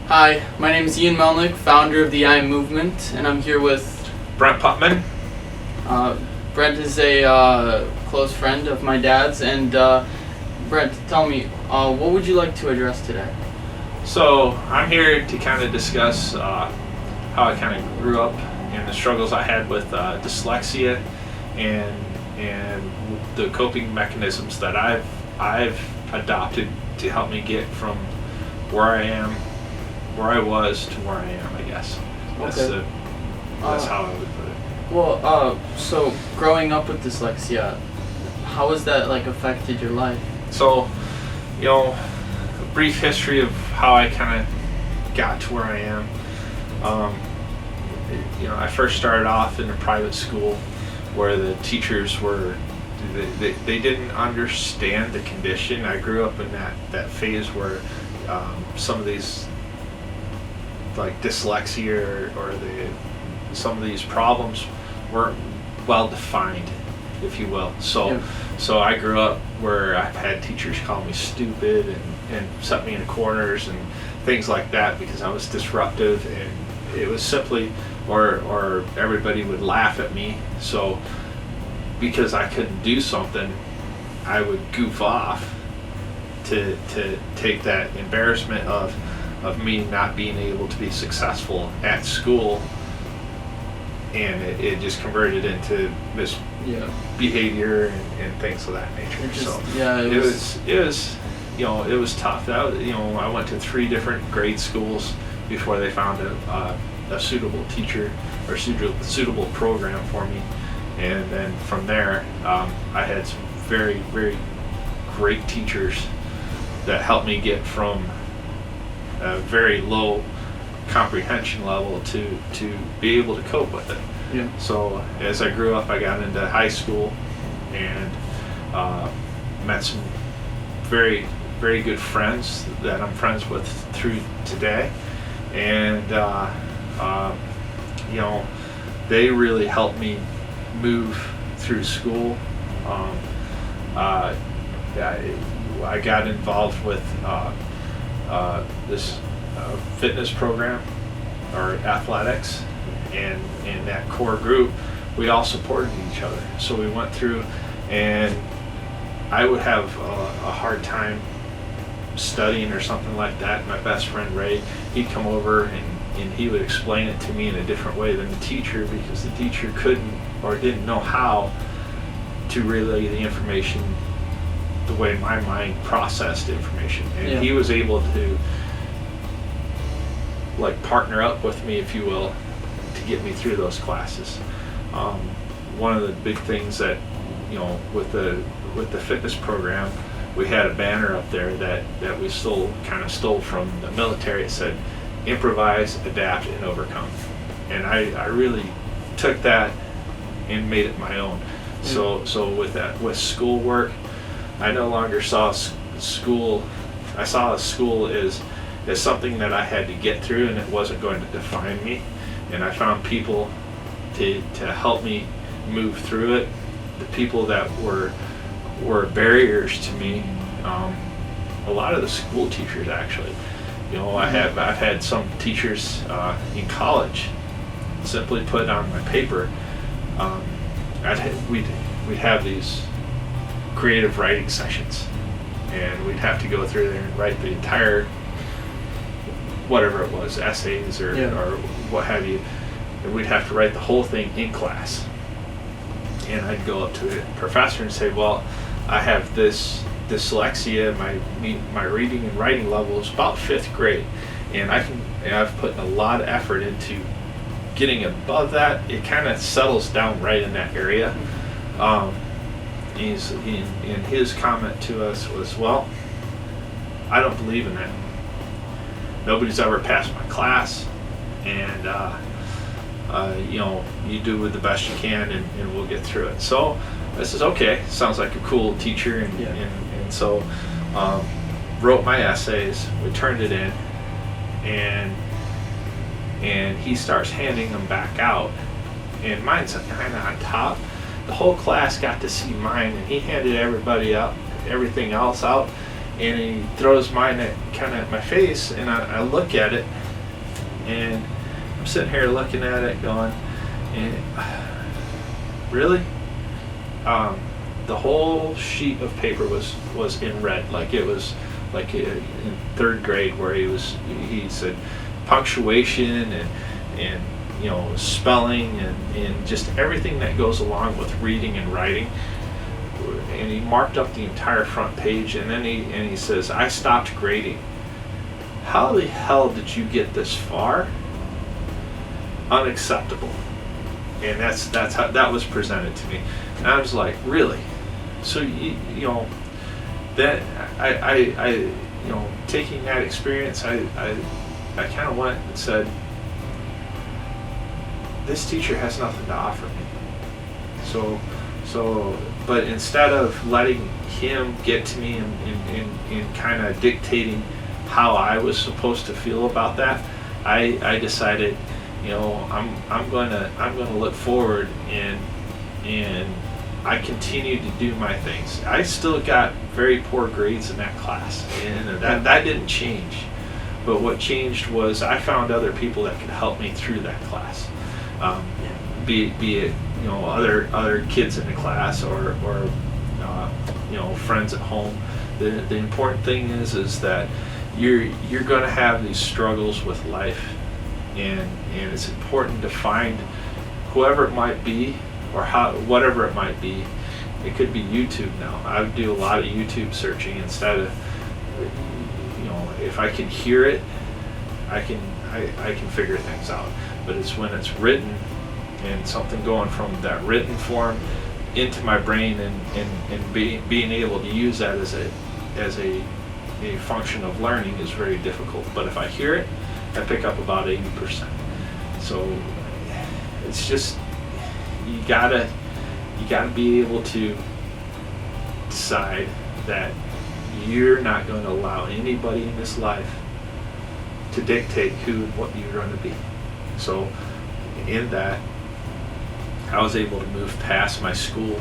Hi, my name is Ian Melnick, founder of the I Movement, and I'm here with Brent Putman. Brent is a close friend of my dad's, and Brent, tell me, what would you like to address today? So I'm here to kind of discuss how I kind of grew up and the struggles I had with dyslexia and the coping mechanisms that I've adopted to help me get from where I was to where I am, I guess. That's how I would put it. Well, so growing up with dyslexia, how has that affected your life? So, a brief history of how I kind of got to where I am. I first started off in a private school where the teachers were, they didn't understand the condition. I grew up in that phase where some of these, like dyslexia or some of these problems weren't well defined, if you will. So I grew up where I've had teachers call me stupid and set me in corners and things like that because I was disruptive, and it was simply, or everybody would laugh at me. So because I couldn't do something, I would goof off to take that embarrassment of me not being able to be successful at school, and it just converted into misbehavior and things of that nature. It was tough. I went to 3 different grade schools before they found a suitable teacher or suitable program for me, and then from there I had some very, very great teachers that helped me get from a very low comprehension level to be able to cope with it. Yeah. So as I grew up, I got into high school and met some very, very good friends that I'm friends with through today, and they really helped me move through school. I got involved with this fitness program or athletics, and in that core group we all supported each other. So we went through, and I would have a hard time studying or something like that. My best friend Ray, he'd come over and he would explain it to me in a different way than the teacher, because the teacher couldn't or didn't know how to relay the information the way my mind processed information, and he was able to partner up with me, if you will, to get me through those classes. One of the big things that with the fitness program, we had a banner up there that we kind of stole from the military. It said, improvise, adapt, and overcome, and I really took that and made it my own. So with schoolwork, I no longer saw school. I saw school as something that I had to get through, and it wasn't going to define me. And I found people to help me move through it. The people that were barriers to me. A lot of the school teachers, actually. I've had some teachers in college simply put on my paper. We'd have these creative writing sessions, and we'd have to go through there and write the entire, whatever it was, essays or what have you, and we'd have to write the whole thing in class. And I'd go up to the professor and say, well, I have this dyslexia, my reading and writing level is about 5th grade, and I've put a lot of effort into getting above that. It kind of settles down right in that area. In his comment to us was, well, I don't believe in that. Nobody's ever passed my class, and you do with the best you can, and we'll get through it. So this is okay. Sounds like a cool teacher, and so wrote my essays. We turned it in, and he starts handing them back out, and mine's kind of on top. The whole class got to see mine, and he handed everybody up everything else out, and he throws mine kind of at my face, and I look at it, and I'm sitting here looking at it going, really? The whole sheet of paper was in red, like it was like in third grade, where he said punctuation and spelling and just everything that goes along with reading and writing. And he marked up the entire front page, and then he says, "I stopped grading." How the hell did you get this far? Unacceptable. And that's how that was presented to me. And I was like, really? So that I taking that experience, I kind of went and said, this teacher has nothing to offer me. But instead of letting him get to me and kind of dictating how I was supposed to feel about that, I decided, I'm going to look forward, and I continued to do my things. I still got very poor grades in that class, and that didn't change. But what changed was I found other people that could help me through that class. Be it other kids in the class or friends at home. The important thing is that you're going to have these struggles with life, and it's important to find whoever it might be, or whatever it might be. It could be YouTube now. I would do a lot of YouTube searching instead of, if I can hear it, I can figure things out. But it's when it's written, and something going from that written form into my brain and being able to use that as a function of learning is very difficult. But if I hear it, I pick up about 80%. So it's just, you gotta be able to decide that you're not going to allow anybody in this life to dictate who and what you're going to be. So in that, I was able to move past my school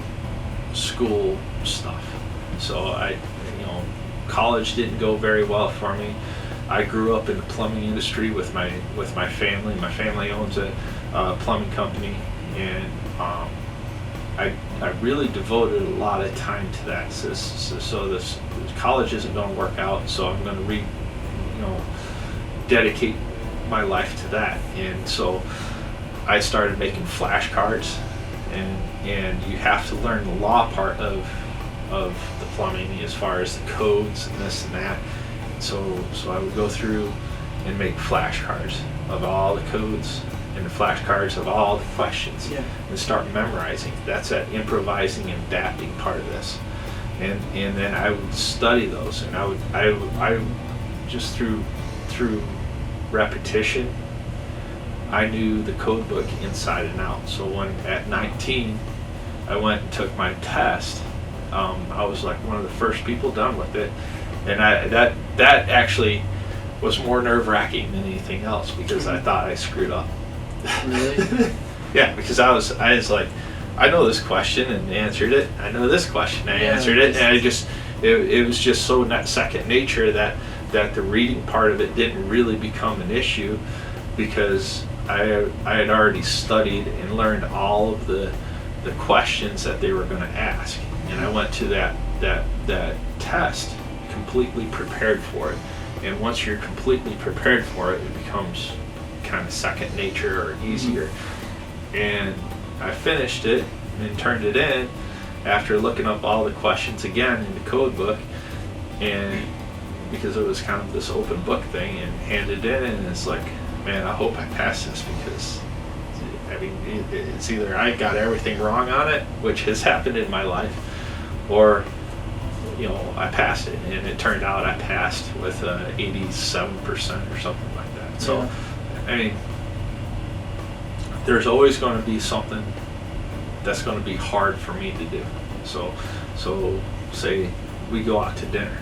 stuff. So college didn't go very well for me. I grew up in the plumbing industry with my family. My family owns a plumbing company, and I really devoted a lot of time to that. So this college isn't going to work out. So I'm going to dedicate my life to that. And so I started making flashcards, and you have to learn the law part of the plumbing as far as the codes and this and that. So I would go through and make flashcards of all the codes and the flashcards of all the questions, and start memorizing. That's that improvising and adapting part of this. And then I would study those, and I would just through repetition, I knew the code book inside and out. So when at 19 I went and took my test, I was like one of the first people done with it, and that actually was more nerve-wracking than anything else, because I thought I screwed up. Really? Yeah, because I was like, I know this question and answered it. I know this question and answered it, and it was just so second nature that the reading part of it didn't really become an issue, because I had already studied and learned all of the questions that they were going to ask, and I went to that test completely prepared for it. And once you're completely prepared for it, it becomes kind of second nature or easier. And I finished it and turned it in after looking up all the questions again in the code book, and because it was kind of this open book thing, and handed it in, and it's like, man, I hope I pass this, because it's either I got everything wrong on it, which has happened in my life, or I passed it. And it turned out I passed with 87% or something like that. So there's always going to be something that's going to be hard for me to do. So say we go out to dinner,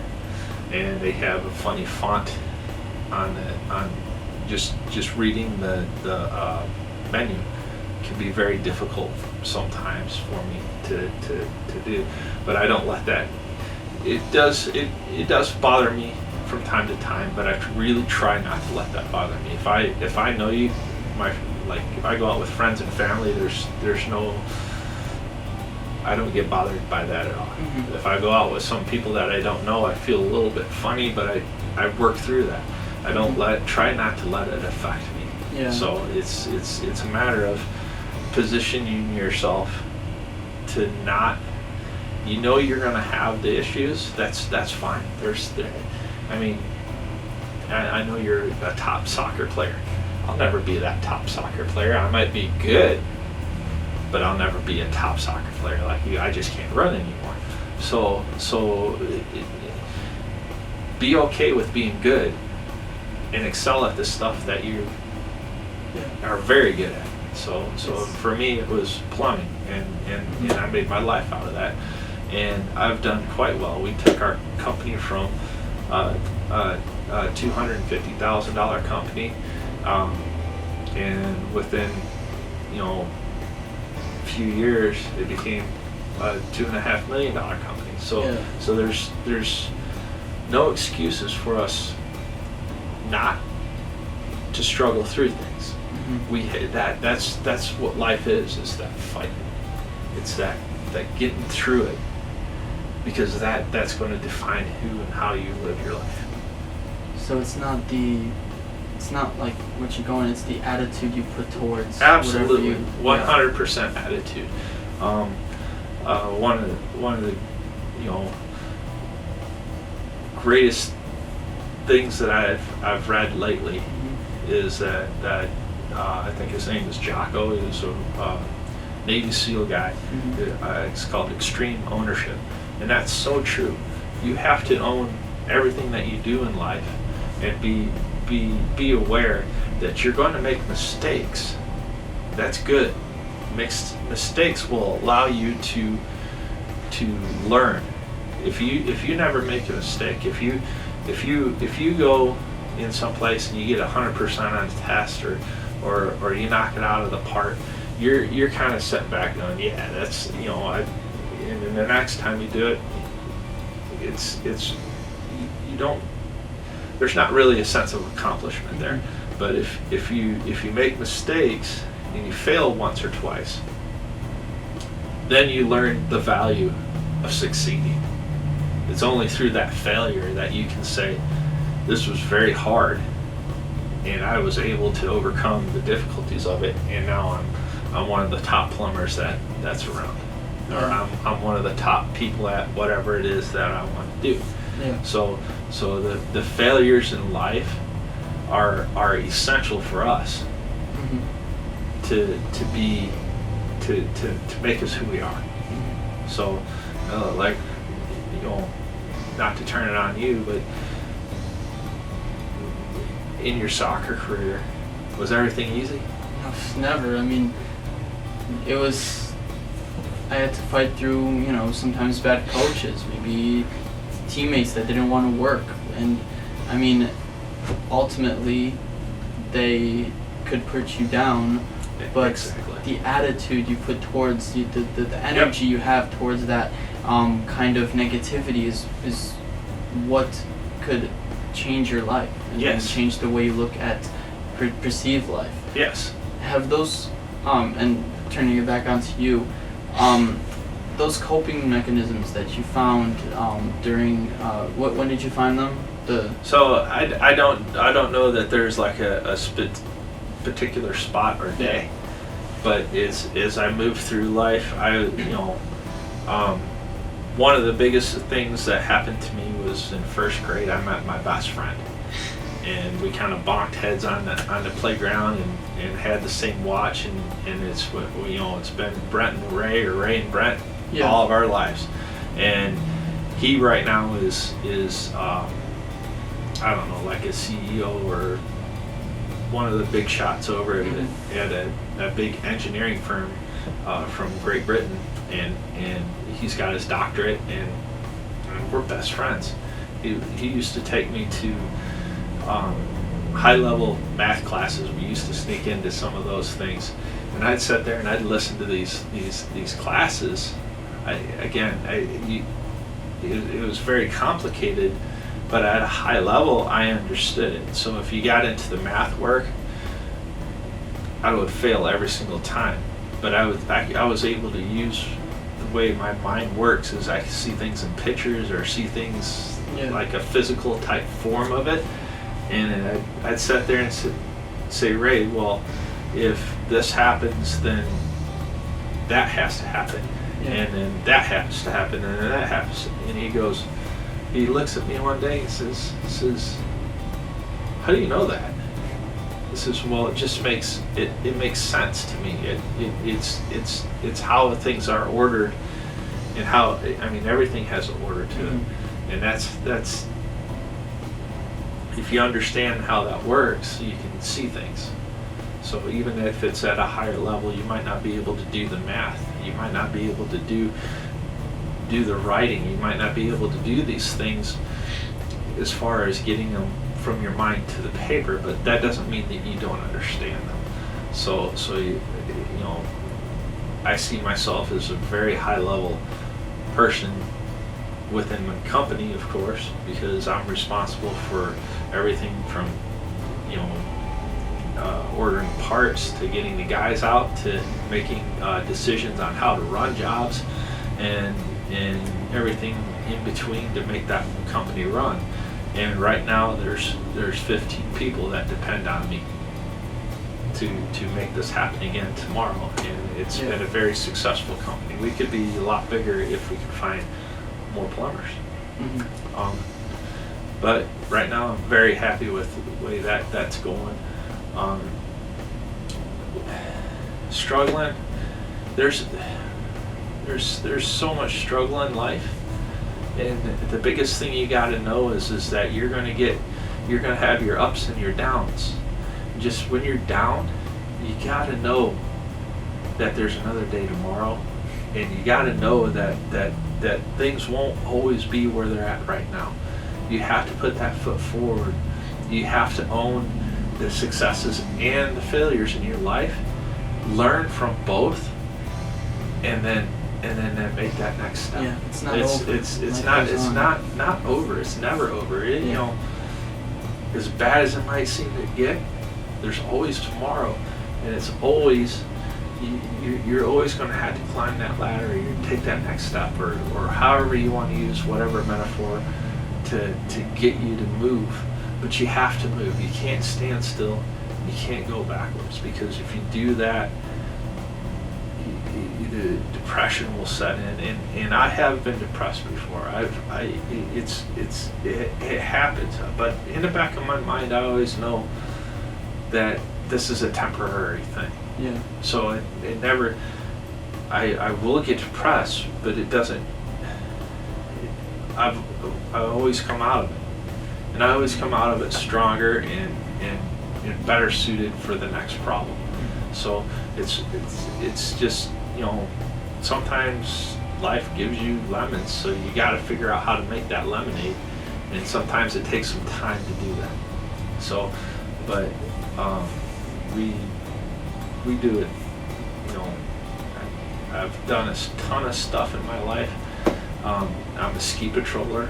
and they have a funny font on just reading the menu can be very difficult sometimes for me to do, but I don't let that it does bother me from time to time, but I really try not to let that bother me. If I know you, if I go out with friends and family, there's no, I don't get bothered by that at all. Mm-hmm. If I go out with some people that I don't know, I feel a little bit funny, but I work through that. I don't try not to let it affect me. Yeah. So it's a matter of positioning yourself to not, you're gonna have the issues. That's fine. I know you're a top soccer player. I'll never be that top soccer player. I might be good, but I'll never be a top soccer player like you. I just can't run anymore. So be okay with being good and excel at the stuff that you are very good at. So for me, it was plumbing, and I made my life out of that, and I've done quite well. We took our company from a $250,000 company, and within a few years, it became a $2.5 million company. So there's no excuses for us not to struggle through things. Mm-hmm. That's what life is that fight. It's that getting through it, because that's going to define who and how you live your life. So it's not like what you're going, it's the attitude you put towards absolutely 100% attitude. One of the greatest things that I've read lately is that I think his name is Jocko. He was a Navy SEAL guy. Mm-hmm. It's called extreme ownership, and that's so true. You have to own everything that you do in life, and be aware that you're going to make mistakes. That's good. Mistakes will allow you to learn. If you never make a mistake, if you go in some place and you get 100% on a test, or you knock it out of the park, you're kind of set back going, yeah, that's and the next time you do it, you don't. There's not really a sense of accomplishment there. But if you make mistakes and you fail once or twice, then you learn the value of succeeding. It's only through that failure that you can say, this was very hard, and I was able to overcome the difficulties of it, and now I'm one of the top plumbers that's around, or I'm one of the top people at whatever it is that I want to do. Yeah. So the failures in life are essential for us to make us who we are. So not to turn it on you, but in your soccer career, was everything easy? No, never. I mean, it was. I had to fight through, sometimes bad coaches, maybe teammates that didn't want to work, and I mean, ultimately, they could put you down, but exactly. The attitude you put towards the energy you have towards that kind of negativity is what could change your life and change the way you look at perceive life. Yes. Have those and turning it back onto you, those coping mechanisms that you found during when did you find them? So I don't know that there's like a particular spot or day, but as I move through life, one of the biggest things that happened to me was in first grade. I met my best friend, and we kind of bonked heads on the playground and had the same watch, and it's been Brent and Ray, or Ray and Brent, all of our lives. And he right now is I don't know, like a CEO or one of the big shots over at a big engineering firm from Great Britain, and he's got his doctorate, and we're best friends. He used to take me to high-level math classes. We used to sneak into some of those things, and I'd sit there and I'd listen to these classes. it was very complicated, but at a high level, I understood it. So if you got into the math work, I would fail every single time. But I was able to use the way my mind works is I see things in pictures or see things like a physical type form of it. And I'd sit there and say, Ray, well, if this happens, then that has to happen. And then that has to happen, and then that happens. And he looks at me one day and says, how do you know that? He says, well, it just makes sense to me. It's how things are ordered, and how, I mean, everything has an order to it. And that's if you understand how that works, you can see things. So even if it's at a higher level, you might not be able to do the math. You might not be able to do the writing. You might not be able to do these things as far as getting them from your mind to the paper, but that doesn't mean that you don't understand them. So you know, I see myself as a very high level person within my company, of course, because I'm responsible for everything from, you know, ordering parts to getting the guys out to making decisions on how to run jobs and everything in between to make that company run. And right now there's 15 people that depend on me to make this happen again tomorrow, and it's been a very successful company. We could be a lot bigger if we could find more plumbers. But right now I'm very happy with the way that's going. Struggling, there's so much struggle in life, and the biggest thing you got to know is that you're gonna have your ups and your downs. Just when you're down, you got to know that there's another day tomorrow, and you got to know that things won't always be where they're at right now. You have to put that foot forward. You have to own the successes and the failures in your life, learn from both, and then make that next step. Yeah, it's not over. It's not over. It's never over. You know, as bad as it might seem to get, there's always tomorrow, and it's always you're always going to have to climb that ladder, or you take that next step, or however you want to use whatever metaphor to get you to move. But you have to move. You can't stand still. You can't go backwards, because if you do that, the depression will set in. And I have been depressed before. It happens. But in the back of my mind, I always know that this is a temporary thing. Yeah. So it never. I will get depressed, but it doesn't. I always come out of it. And I always come out of it stronger and better suited for the next problem. So it's just, you know, sometimes life gives you lemons, so you got to figure out how to make that lemonade, and sometimes it takes some time to do that. So, but we do it. You know, I've done a ton of stuff in my life. I'm a ski patroller,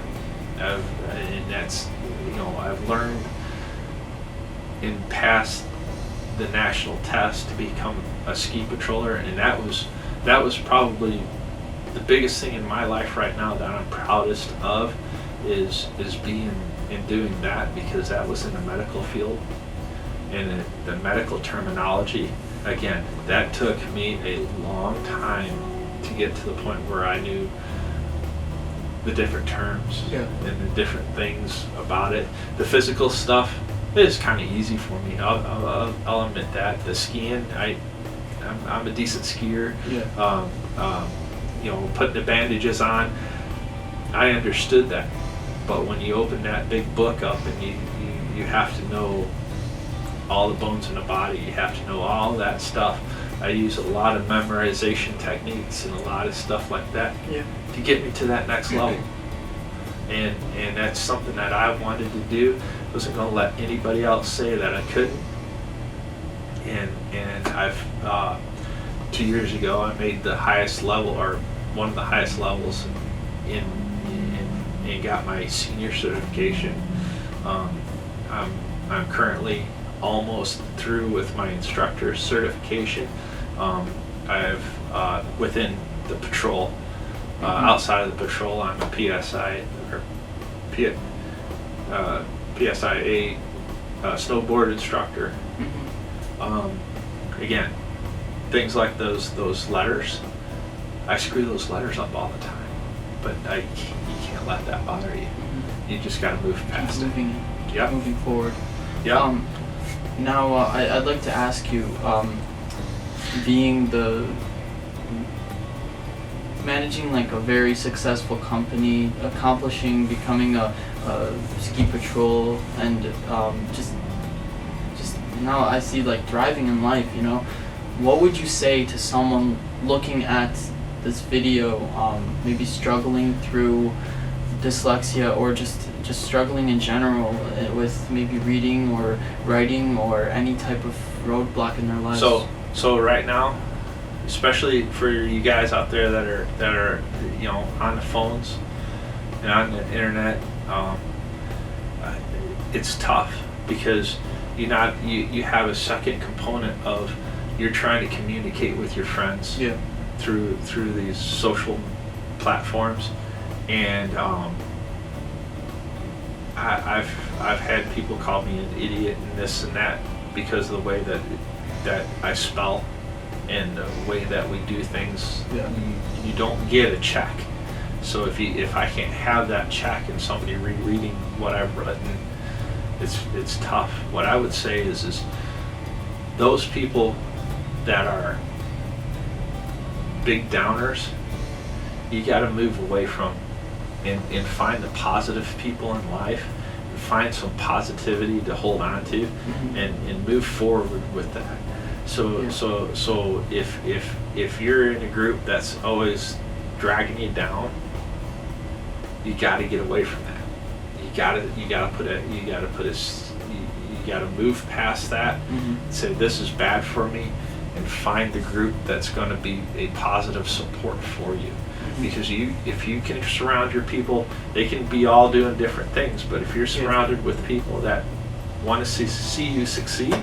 and that's, you know, I've learned and passed the national test to become a ski patroller, and that was probably the biggest thing in my life right now that I'm proudest of is being and doing that, because that was in the medical field, and the medical terminology, again, that took me a long time to get to the point where I knew the different terms and the different things about it. The physical stuff is kind of easy for me. I'll admit that. The skiing, I'm a decent skier. You know, putting the bandages on, I understood that. But when you open that big book up and you have to know all the bones in the body, you have to know all that stuff. I use a lot of memorization techniques and a lot of stuff like that to get me to that next level. And that's something that I wanted to do. I wasn't going to let anybody else say that I couldn't. And I've 2 years ago I made the highest level, or one of the highest levels in and got my senior certification. I'm currently almost through with my instructor certification. I've within the patrol, outside of the patrol, I'm a PSI or PSIA snowboard instructor. Again, things like those letters, I screw those letters up all the time, but you can't let that bother you. You just got to move past it. Yep. Moving forward. Yeah. Now, I'd like to ask you, managing like a very successful company, becoming a ski patrol, and just now I see like thriving in life. What would you say to someone looking at this video, maybe struggling through dyslexia, or just struggling in general with maybe reading or writing or any type of roadblock in their lives? So right now, especially for you guys out there that are on the phones and on the internet, it's tough because you have a second component of you're trying to communicate with your friends through these social platforms, and I've had people call me an idiot and this and that because of the way that I spell and the way that we do things. You don't get a check. So if I can't have that check and somebody rereading what I've written, it's tough. What I would say is those people that are big downers, you got to move away from and find the positive people in life and find some positivity to hold on to and move forward with that. So if you're in a group that's always dragging you down, you got to get away from that. You got to move past that and say, this is bad for me, and find the group that's going to be a positive support for you. Because if you can surround your people, they can be all doing different things, but if you're surrounded with people that want to see you succeed,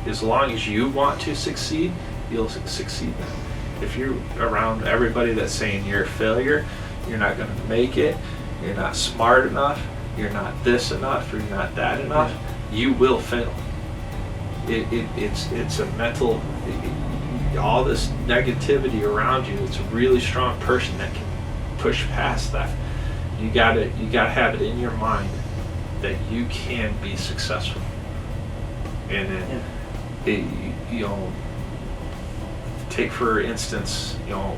as long as you want to succeed, you'll succeed then. If you're around everybody that's saying you're a failure, you're not going to make it, you're not smart enough, you're not this enough, you're not that enough, you will fail. It's a mental, all this negativity around you. It's a really strong person that can push past that. You gotta have it in your mind that you can be successful. And then, take for instance, a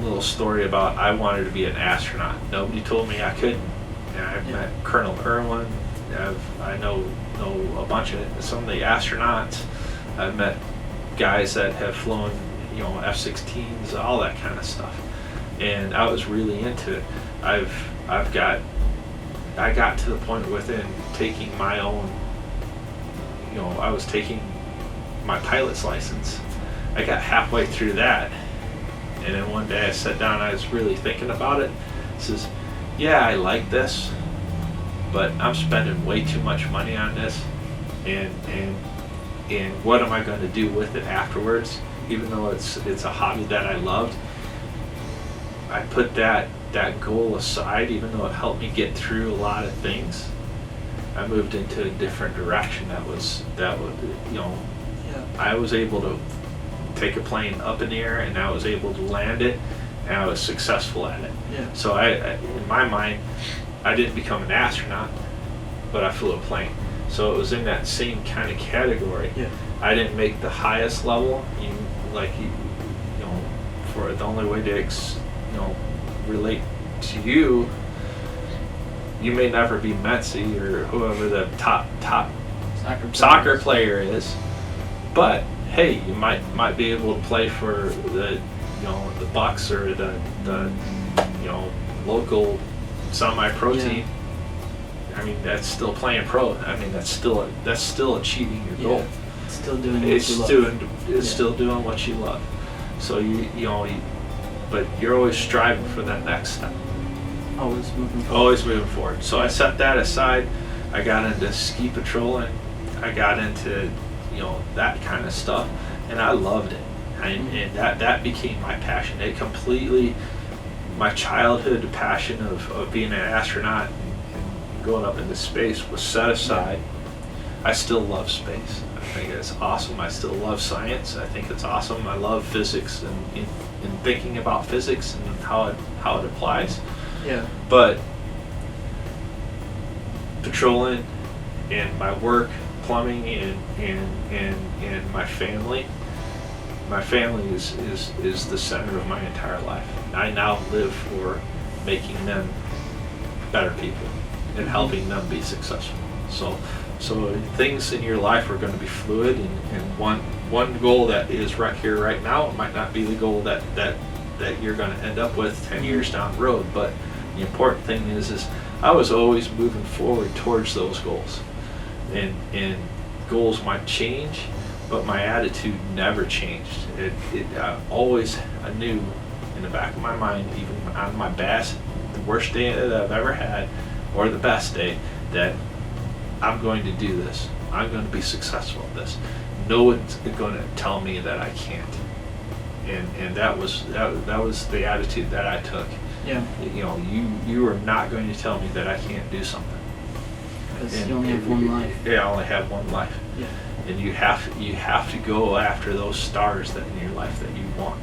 little story about I wanted to be an astronaut. Nobody told me I couldn't. And I've met Colonel Irwin. I know a bunch of some of the astronauts. I've met guys that have flown, F-16s, all that kind of stuff. And I was really into it. I got to the point within taking my own, I was taking my pilot's license. I got halfway through that, and then one day I sat down, I was really thinking about it. I says, yeah, I like this, but I'm spending way too much money on this, and what am I going to do with it afterwards? Even though it's a hobby that I loved, I put that goal aside. Even though it helped me get through a lot of things, I moved into a different direction. That would I was able to take a plane up in the air, and I was able to land it, and I was successful at it. So I in my mind, I didn't become an astronaut, but I flew a plane. So it was in that same kind of category. I didn't make the highest level. For the only way to relate to you, you may never be Messi or whoever the top soccer player is, but hey, you might be able to play for the Bucks or the local semi-pro team. I mean, that's still playing pro. I mean, that's still achieving your goal. It's still doing what you love. It's still doing what you love. So but you're always striving for that next step. Always moving forward. Always moving forward. So I set that aside. I got into ski patrolling. I got into, that kind of stuff, and I loved it. And that became my passion. It completely, my childhood passion of being an astronaut and going up into space was set aside. I still love space. I think it's awesome. I still love science. I think it's awesome. I love physics and thinking about physics and how it applies. Yeah. But patrolling and my work, plumbing, and my family is the center of my entire life. I now live for making them better people and helping them be successful. So things in your life are going to be fluid, and one goal that is right here right now might not be the goal that you're going to end up with 10 years down the road. But the important thing is I was always moving forward towards those goals, and goals might change, but my attitude never changed. I knew in the back of my mind, even on my the worst day that I've ever had, or the best day, that I'm going to do this. I'm going to be successful at this. No one's going to tell me that I can't. And that was the attitude that I took. Yeah. You are not going to tell me that I can't do something. Because you only have one life. Yeah, I only have one life. Yeah. And you have to go after those stars that in your life that you want.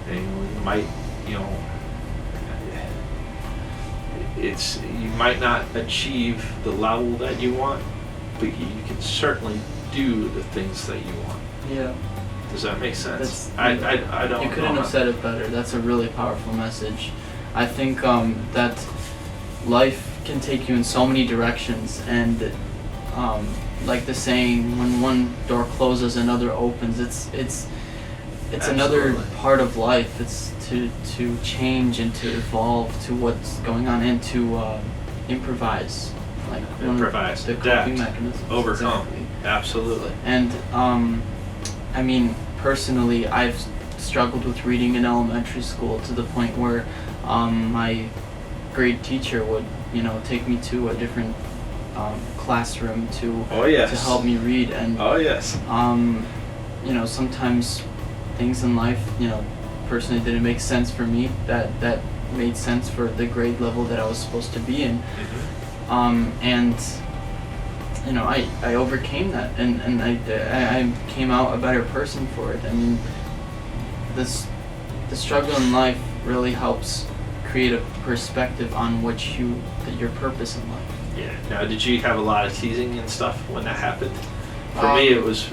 And you might, you might not achieve the level that you want, but you can certainly do the things that you want. Yeah. Does that make sense? I don't. You couldn't have said it better. That's a really powerful message. I think that life can take you in so many directions, and like the saying, when one door closes, another opens. It's another part of life. It's to change and to evolve to what's going on, and to improvise. Like improvise, the coping mechanisms. Overcome. Exactly. Absolutely. And I mean, personally, I've struggled with reading in elementary school to the point where my grade teacher would, take me to a different classroom to help me read. And sometimes things in life, personally didn't make sense for me that made sense for the grade level that I was supposed to be in. And I overcame that, and I came out a better person for it. I mean, the struggle in life really helps create a perspective on your purpose in life. Yeah. Now, did you have a lot of teasing and stuff when that happened? For me, it was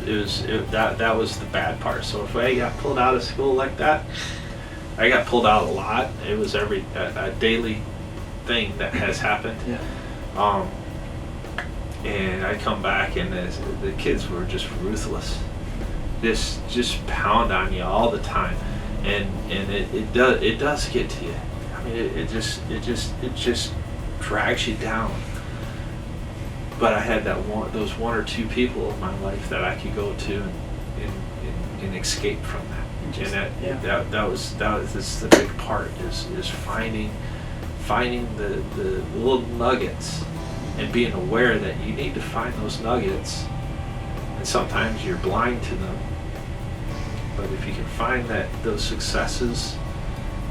that was the bad part. So if I got pulled out of school like that, I got pulled out a lot. It was a daily thing that has happened. Yeah. And I come back, and the kids were just ruthless, just pound on you all the time, and it does get to you. I mean, it just drags you down. But I had those one or two people in my life that I could go to and escape from that. That was the big part is finding the little nuggets. And being aware that you need to find those nuggets, and sometimes you're blind to them. But if you can find those successes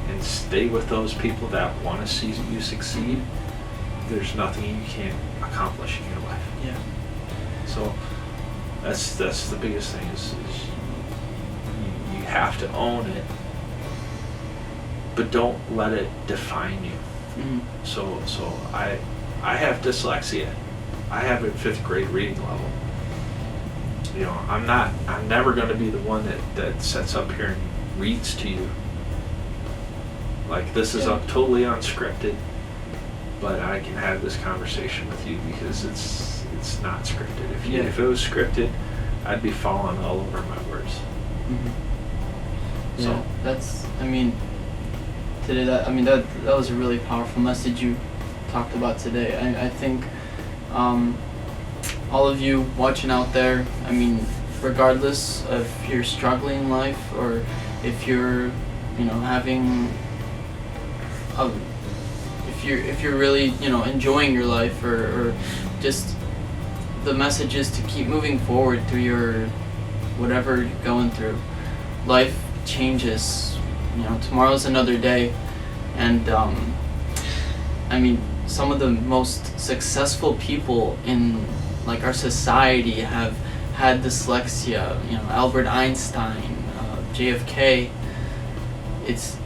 and stay with those people that want to see you succeed, there's nothing you can't accomplish in your life. Yeah. So that's the biggest thing is you have to own it, but don't let it define you. Mm-hmm. So I have dyslexia. I have a 5th grade reading level. I'm never going to be the one that sets up here and reads to you. Like, this is totally unscripted, but I can have this conversation with you because it's not scripted. If it was scripted, I'd be falling all over my words. Mm-hmm. So today that was a really powerful message you talked about today. I think all of you watching out there, regardless of if you're struggling in life or if you're, having a, if you're really, enjoying your life, or just the message is to keep moving forward through your whatever you're going through. Life changes. Tomorrow's another day, and some of the most successful people in our society have had dyslexia. Albert Einstein, JFK. It's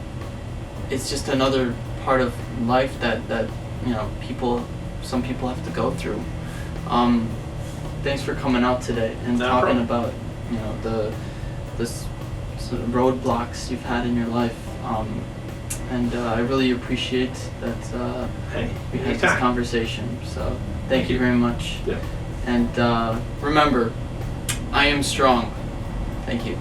just another part of life that some people have to go through. Thanks for coming out today and No talking problem. about this sort of roadblocks you've had in your life. And I really appreciate that Hey, we had this anytime. conversation. So thank you very much. Yeah. And remember, I am strong. Thank you.